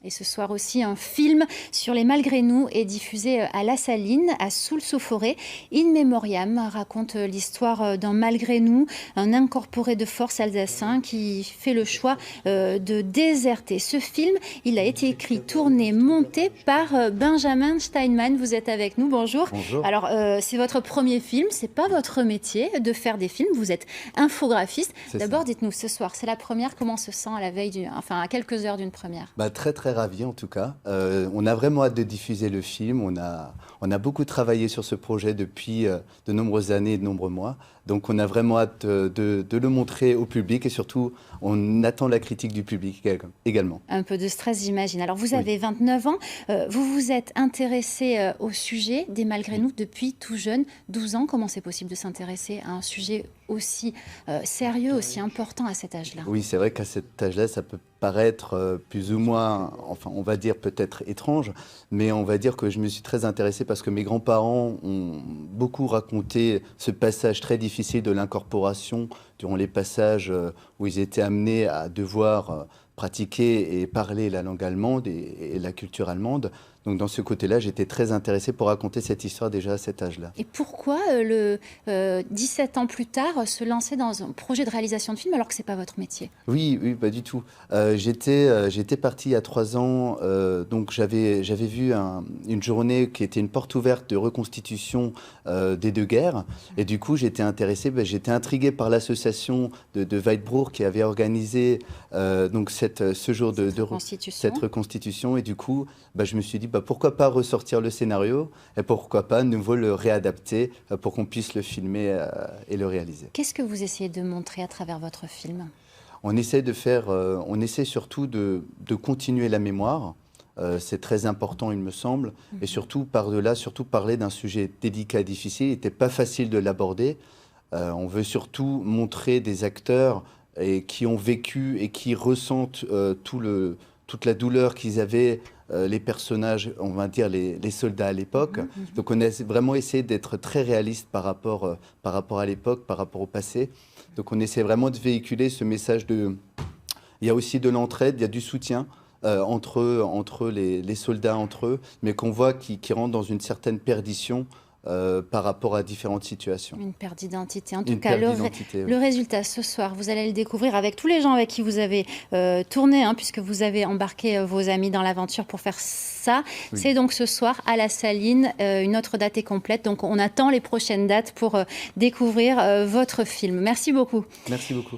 Et ce soir aussi, un film sur les Malgré nous est diffusé à La Saline, à Soultz-aux-Forêts. In Memoriam raconte l'histoire d'un Malgré nous, un incorporé de force alsacien qui fait le choix de déserter. Ce film, il a été écrit, tourné, monté par Benjamin Steinman. Vous êtes avec nous, bonjour. Bonjour. Alors, c'est votre premier film, c'est pas votre métier de faire des films, vous êtes infographiste. D'abord, dites-nous, ce soir, c'est la première, comment on se sent à la veille, à quelques heures d'une première? Très ravi en tout cas. On a vraiment hâte de diffuser le film. On a beaucoup travaillé sur ce projet depuis de nombreuses années et de nombreux mois. Donc on a vraiment hâte de le montrer au public et surtout on attend la critique du public également. Un peu de stress, j'imagine. Alors vous avez 29 ans, vous vous êtes intéressé au sujet des Malgré nous depuis tout jeune, 12 ans. Comment c'est possible de s'intéresser à un sujet aussi sérieux, aussi important à cet âge-là? Oui, c'est vrai qu'à cet âge-là, ça peut paraître plus ou moins, enfin on va dire peut-être étrange, mais on va dire que je me suis très intéressé parce que mes grands-parents ont beaucoup raconté ce passage très difficile de l'incorporation durant les passages où ils étaient amenés à devoir pratiquer et parler la langue allemande et la culture allemande. Donc dans ce côté-là, j'étais très intéressé pour raconter cette histoire déjà à cet âge-là. Et pourquoi, 17 ans plus tard, se lancer dans un projet de réalisation de film alors que ce n'est pas votre métier? Oui, pas du tout. J'étais parti il y a 3 ans, donc j'avais vu une journée qui était une porte ouverte de reconstitution des deux guerres. Et du coup, j'étais intéressé, j'étais intrigué par l'association de Weitbruch qui avait organisé donc ce jour cette reconstitution. Et du coup, je me suis dit, pourquoi pas ressortir le scénario et pourquoi pas nouveau le réadapter pour qu'on puisse le filmer et le réaliser. Qu'est-ce que vous essayez de montrer à travers votre film? On essaie surtout de continuer la mémoire. C'est très important, il me semble. Et surtout, par-delà, surtout parler d'un sujet délicat, difficile. Il n'était pas facile de l'aborder. On veut surtout montrer des acteurs qui ont vécu et qui ressentent toute la douleur qu'ils avaient, les personnages, on va dire les soldats à l'époque. Donc on a vraiment essayé d'être très réaliste par rapport à l'époque, par rapport au passé. Donc on essaie vraiment de véhiculer ce message de... Il y a aussi de l'entraide, il y a du soutien entre les soldats entre eux, mais qu'on voit qui rentrent dans une certaine perdition par rapport à différentes situations. Une perte d'identité. En tout cas, le résultat ce soir, vous allez le découvrir avec tous les gens avec qui vous avez tourné, puisque vous avez embarqué vos amis dans l'aventure pour faire ça. Oui. C'est donc ce soir à La Saline. Une autre date est complète, donc on attend les prochaines dates pour découvrir votre film. Merci beaucoup. Merci beaucoup.